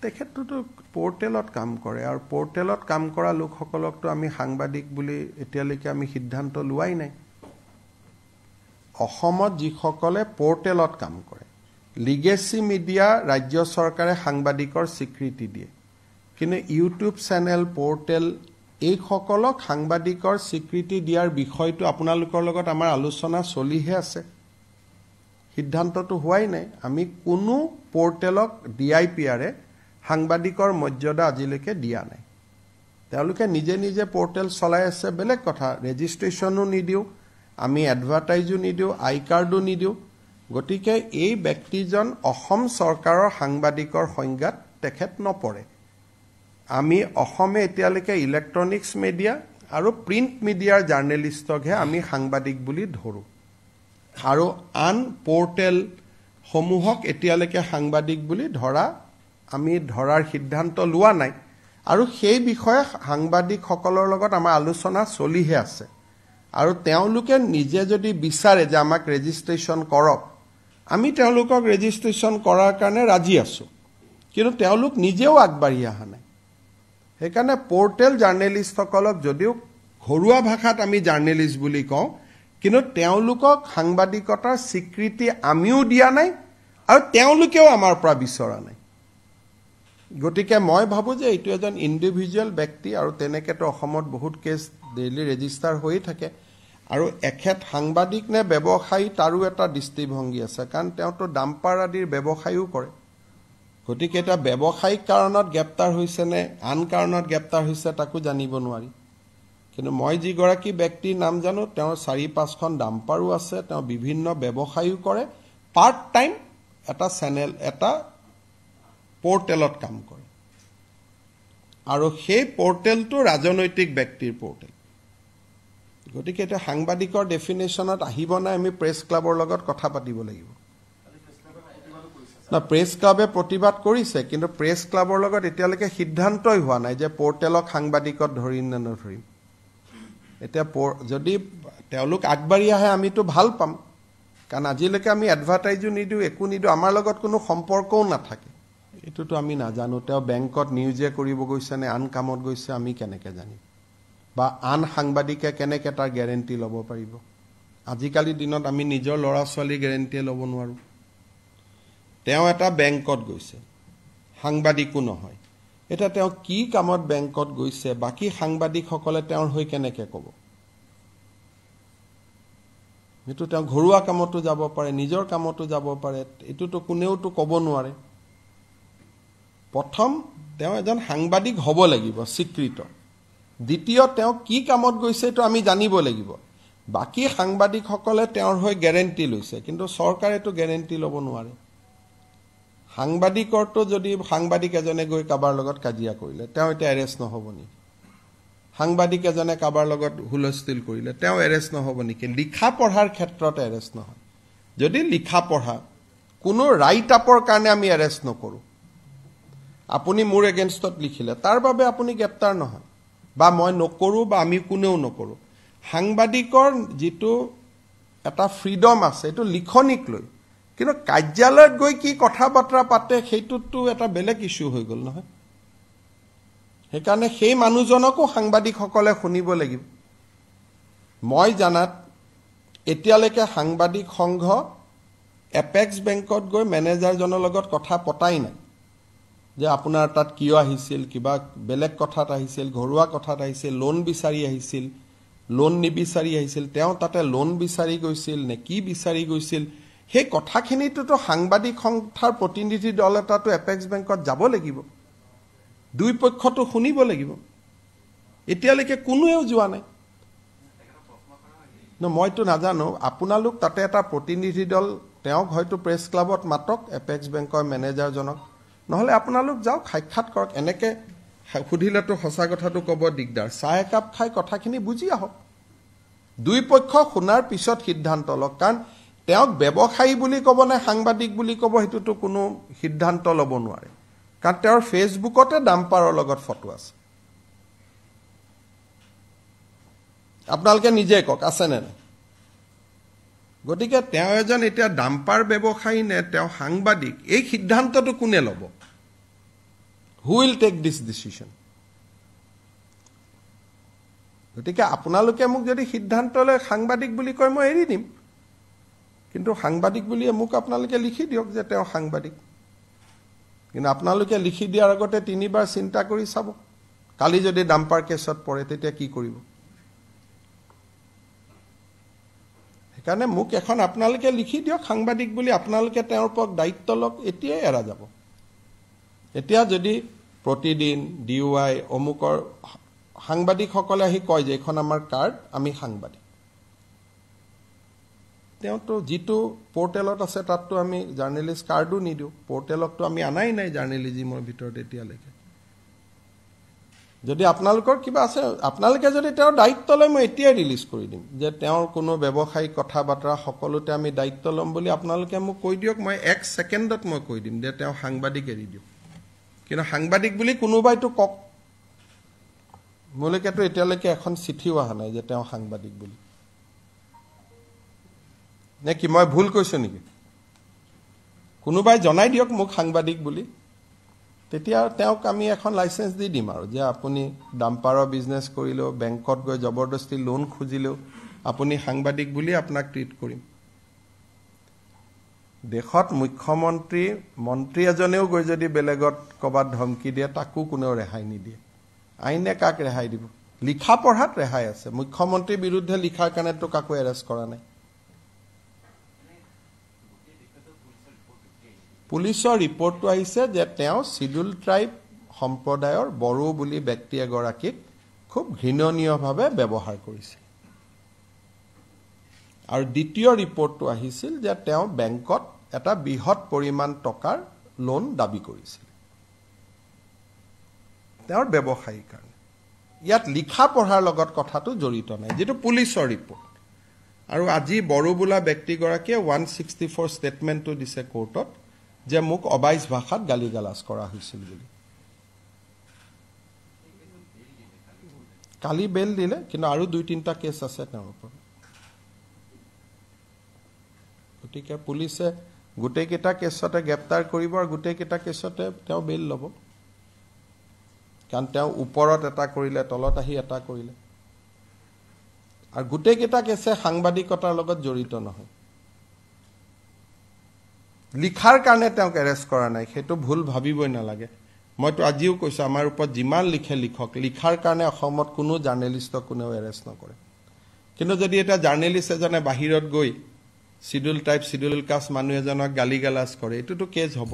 তেখেতটো পোৰ্টেলত কাম কৰে আৰু পোৰ্টেলত কাম কৰা লোকসকলকতো আমি সাংবাদিক বুলি এতিয়ালৈকে আমি সিদ্ধান্ত লোৱাই নাই অসমত যিসকলে পোৰ্টেলত কাম কৰে লিগেসি মিডিয়া ৰাজ্য চৰকাৰে সাংবাদিকৰ স্বীকৃতি দিয়ে কিন্তু ইউটিউব চেনেল পোৰ্টেল এই সকলক সাংবাদিকৰ স্বীকৃতি দিয়াৰ বিষয়টো আপোনালোকৰ লগত আমাৰ আলোচনা চলিহে আছে সিদ্ধান্তটো হোৱাই নাই আমি কোনো পোৰ্টেলক ডিআইপিআৰে সাংবাদিকৰ মৰ্যাদা আজিলৈকে দিয়া নাই তেওঁলোকে নিজে নিজে পোৰ্টেল চলাই আছে বেলেগ কথা ৰেজিষ্ট্ৰেচনো নিদিও আমি এডভাৰটাইজো নিদিও আই কাৰ্ডো নিদিও গতিকে এই ব্যক্তিজন অসম চৰকাৰৰ সাংবাদিকৰ সংজ্ঞাত তেখেত নপৰে আমি অসমে এতিয়ালৈকে ইলেক্ট্ৰনিক্স মিডিয়া আৰু প্ৰিণ্ট মিডিয়াৰ জাৰ্নেলিষ্টকহে আমি সাংবাদিক বুলি ধৰো আৰু আন পোৰ্টেল সমূহক এতিয়ালৈকে সাংবাদিক বুলি আমি ধৰাৰ সিদ্ধান্ত লোৱা নাই আৰু সেই বিষয়ে সাংবাদিকসকলৰ লগত আমাৰ আলোচনা চলিহে আছে আৰু তেওঁলোকে নিজে যদি বিচাৰে যে আমাক ৰেজিষ্ট্ৰেচন কৰক আমি তেওঁলোকক ৰেজিষ্ট্ৰেচন কৰাৰ কাৰণে ৰাজি আছো কিন্তু তেওঁলোক নিজেও আগবাঢ়ি অহা নাই সেইকাৰণে পোৰ্টেল জাৰ্নেলিষ্টসকলক যদিও ঘৰুৱা ভাষাত আমি জাৰ্নেলিষ্ট বুলি কওঁ কিন্তু তেওঁলোকক সাংবাদিকতাৰ স্বীকৃতি আমিও দিয়া নাই আৰু তেওঁলোকেও আমাৰ পৰা বিচৰা নাই গতিকে মই ভাবো যে এইটো এজন ইন্ডিভিজুৱেল ব্যক্তি আৰু তেনেকেতো অসমত বহুত কেছ ডেইলি ৰেজিষ্টাৰ হৈ থাকে আৰু এখেত সাংবাদিক নে ব্যৱসায়ী তাৰো এটা দৃষ্টিভংগী আছে কাৰণ তেওঁতো ডাম্পাৰ আদিৰ ব্যৱসায়ও কৰে গতিকে এটা ব্যৱসায়িক কাৰণত গ্ৰেপ্তাৰ হৈছে নে আন কাৰণত গ্ৰেপ্তাৰ হৈছে তাকো জানিব নোৱাৰি কিন্তু মই যিগৰাকী ব্যক্তিৰ নাম জানো তেওঁৰ 4-5খন ডাম্পাৰো আছে তেওঁ বিভিন্ন ব্যৱসায়ও কৰে পাৰ্ট টাইম এটা চেনেল এটা পোৰ্টেলত কাম কৰে আৰু সেই পোৰ্টেলটো ৰাজনৈতিক ব্যক্তিৰ পোৰ্টেল গতিকে এটা সাংবাদিকৰ ডেফিনেশ্যনত আহিব নাই আমি প্ৰেছ ক্লাবৰ লগত কথা পাতিব লাগিব না প্ৰেছ ক্লাবে প্ৰতিবাদ কৰিছে কিন্তু প্ৰেছ ক্লাবৰ লগত এতিয়ালৈকে সিদ্ধান্তই হোৱা নাই যে পোৰ্টেলক সাংবাদিকত ধৰিম নে নধৰিম এতিয়া যদি তেওঁলোক আগবাঢ়ি আহে আমিতো ভাল পাম কাৰণ আজিলৈকে আমি এডভাৰটাইজো নিদিও একো নিদিও আমাৰ লগত কোনো সম্পৰ্কও নাথাকে এটোতো আমি নাজানো তেওঁ বেংকত নিউজে কৰিব গৈছে নে আন কামত গৈছে আমি কেনেকে জানিম বা আন সাংবাদিকে কেনেকে তাৰ গ্যাৰান্টি ল'ব পাৰিব আজিকালি দিনত আমি নিজৰ লৰা ছোৱালী গ্যাৰান্টি ল'ব নোৱাৰো তেওঁ এটা বেংকত গৈছে সাংবাদিকো নহয় এটা তেওঁ কি কামত বেংকত গৈছে বাকি সাংবাদিকসকলে তেওঁৰ হৈ কেনেকে ক'ব এটো তেওঁ ঘৰুৱা কামতো যাব পাৰে নিজৰ কামতো যাব পাৰে এটোতো কোনেওতো ক'ব নোৱাৰে প্ৰথম তেওঁ এজন সাংবাদিক হ'ব লাগিব স্বীকৃত দ্বিতীয় তেওঁ কি কামত গৈছে তো আমি জানিব লাগিব বাকি সাংবাদিকসকলে তেওঁৰ হৈ গ্যাৰান্টি লৈছে কিন্তু চৰকাৰে তো গ্যাৰান্টি ল'ব নোৱাৰে সাংবাদিকৰটো যদি সাংবাদিক এজনে গৈ কাবাৰ লগত কাজিয়া কৰিলে তেওঁ এটা এৰেষ্ট নহব নি সাংবাদিক এজনে কাবাৰ লগত হুলস্থুল কৰিলে তেওঁ এৰেষ্ট নহব নেকি লিখা পঢ়াৰ ক্ষেত্ৰত এৰেষ্ট নহয় যদি লিখা পঢ়া কোনো ৰাইট আপৰ কাৰণে আমি এৰেষ্ট নকৰো আপুনি মোৰ এগেইনষ্টত লিখিলে তাৰ বাবে আপুনি গ্ৰেপ্তাৰ নহয় বা মই নকৰো বা আমি কোনেও নকৰো সাংবাদিকৰ যেটো এটা ফ্ৰীডম আছে এটো লিখনিক লৈ কিন্তু কাৰ্যালয়ত গৈ কি কথা বাৰ্তা পাতে সেইটোতো এটা বেলেগ ইস্যু হৈ গল নহয় সেইকাৰণে সেই মানুহজনকো সাংবাদিকসকলে শুনিব লাগিব মই জানাত এতিয়ালৈকে সাংবাদিক সংঘ এপেক্স বেংকত গৈ মেনেজাৰজনৰ লগত কথা পতাই নাই যে আপোনাৰ তাত কিয় আহিছিল কিবা বেলেগ কথাত আহিছিল ঘৰুৱা কথাত আহিছিল লোন বিচাৰি আহিছিল লোন নিবিচাৰি আহিছিল তেওঁ তাতে লোন বিচাৰি গৈছিল নে কি বিচাৰি গৈছিল সেই কথাখিনিটো সাংবাদিক সংস্থাৰ প্ৰতিনিধি দল এটাটো এপেক্স বেংকত যাব লাগিব দুই পক্ষটো শুনিব লাগিব এতিয়ালৈকে কোনোৱেও যোৱা নাই মইতো নাজানো আপোনালোক তাতে এটা প্ৰতিনিধি দল তেওঁক হয়তো প্ৰেছ ক্লাবত মাতক এপেক্স বেংকৰ মেনেজাৰজনক নহলে আপোনালোক যাওক সাক্ষাৎ কৰক এনেকে সুধিলেতো সঁচা কথাটো ক'ব দিগদাৰ চাহ একাপ খাই কথাখিনি বুজি আহক দুই পক্ষ শুনাৰ পিছত সিদ্ধান্ত লওক কাৰণ তেওঁক ব্যৱসায়ী বুলি ক'ব নে সাংবাদিক বুলি ক'ব হেতুটো কোনো সিদ্ধান্ত ল'ব নোৱাৰে কাৰণ তেওঁৰ ফেসবুকতে ডাম্পাৰৰ লগত ফটো আছে আপোনালোকে নিজে কক আছে নে গতিকে তেওঁ এজন এতিয়া ডাম্পাৰ ব্যৱসায়ী নে তেওঁ সাংবাদিক এই সিদ্ধান্তটো কোনে ল'ব Who will take this decision? গতিকে আপোনালোকে মোক যদি সিদ্ধান্ত লয় সাংবাদিক বুলি কয় মই এৰি দিম কিন্তু সাংবাদিক বুলি মোক আপোনালোকে লিখি দিয়ক যে তেওঁ সাংবাদিক কিন্তু আপোনালোকে লিখি দিয়াৰ আগতে তিনিবাৰ চিন্তা কৰি চাব কালি যদি ডাম্পাৰ কেছত পৰে তেতিয়া কি কৰিব সেইকাৰণে মোক এখন আপোনালোকে লিখি দিয়ক সাংবাদিক বুলি আপোনালোকে তেওঁৰ ওপৰত দায়িত্ব লওক এতিয়াই এৰা যাব এতিয়া যদি প্ৰতিদিন ডিউআই অমুকৰ সাংবাদিকসকলে আহি কয় যে এখন আমাৰ কাৰ্ড আমি সাংবাদিক তেওঁতো যিটো পোৰ্টেলত আছে তাততো আমি জাৰ্নেলিষ্ট কাৰ্ডো নিদিও পোৰ্টেলততো আমি আনাই নাই জাৰ্নেলিজিমৰ ভিতৰত এতিয়ালৈকে যদি আপোনালোকৰ কিবা আছে আপোনালোকে যদি তেওঁৰ দায়িত্ব লয় মই এতিয়াই ৰিলিজ কৰি দিম যে তেওঁৰ কোনো ব্যৱসায়িক কথা বাৰ্তা সকলোতে আমি দায়িত্ব ল'ম বুলি আপোনালোকে মোক কৈ দিয়ক মই 1 ছেকেণ্ডত মই কৈ দিম যে তেওঁ সাংবাদিক এৰি দিয়ক কিন্তু সাংবাদিক বুলি কোনোবাইতো কক মোলৈকেতো এতিয়ালৈকে এখন চিঠিও অহা নাই যে তেওঁ সাংবাদিক বুলি নে কি মই ভুল কৈছো নেকি কোনোবাই জনাই দিয়ক মোক সাংবাদিক বুলি তেতিয়া তেওঁক আমি এখন লাইসেন্স দি দিম আৰু যে আপুনি ডাম্পাৰৰ বিজনেছ কৰিলেও বেংকত গৈ জবৰদস্তি লোন খুজিলেও আপুনি সাংবাদিক বুলি আপোনাক ট্ৰিট কৰিম দেশত মুখ্যমন্ত্ৰী মন্ত্ৰী এজনেও গৈ যদি বেলেগত কবাত ধমকি দিয়ে তাকো কোনেও ৰেহাই নিদিয়ে আইনে কাক ৰেহাই দিব লিখা পঢ়াত ৰেহাই আছে মুখ্যমন্ত্ৰীৰ বিৰুদ্ধে লিখাৰ কাৰণে তো কাকো এৰেষ্ট কৰা নাই পুলিচৰ ৰিপৰ্টটো আহিছে যে তেওঁ শিডিউল ট্ৰাইব সম্প্ৰদায়ৰ বড়ো বুলি ব্যক্তি এগৰাকীক খুব ঘৃণনীয়ভাৱে ব্যৱহাৰ কৰিছিল আৰু দ্বিতীয় ৰিপৰ্টটো আহিছিল যে তেওঁ বেংকত এটা বৃহৎ পৰিমাণ টকাৰ লোন দাবী কৰিছিল তেওঁৰ ব্যৱসায়িক কাৰণে ইয়াত লিখা পঢ়াৰ লগত কথাটো জড়িত নাই যেটো পুলিচৰ ৰিপৰ্ট আৰু আজি বড়ো বোলা ব্যক্তিগৰাকীয়ে 164 ষ্টেটমেণ্টটো দিছে কোৰ্টত যে মোক অবাইজ ভাষাত গালিগালাজ কৰা হৈছিল বুলি কালি বেল দিলে কিন্তু আৰু 2-3টা কেছ আছে তেওঁৰ ওপৰত গতিকে পুলিচে গোটেই কেইটা কেছতে গ্ৰেপ্তাৰ কৰিব আৰু গোটেই কেইটা কেছতে তেওঁ বেল ল'ব কাৰণ তেওঁ ওপৰত এটা কৰিলে তলত আহি এটা কৰিলে আৰু গোটেই কেইটা কেছে সাংবাদিকতাৰ লগত জড়িত নহয় লিখাৰ কাৰণে তেওঁক এৰেষ্ট কৰা নাই সেইটো ভুল ভাবিবই নালাগে মইতো আজিও কৈছো আমাৰ ওপৰত যিমান লিখে লিখক লিখাৰ কাৰণে অসমত কোনো জাৰ্নেলিষ্টক কোনেও এৰেষ্ট নকৰে কিন্তু যদি এটা জাৰ্নেলিষ্ট এজনে বাহিৰত গৈ শিডিউল টাইপ শিডিউল কাষ্ট মানুহ এজনক গালিগালাজ কৰে এইটোতো কেছ হ'ব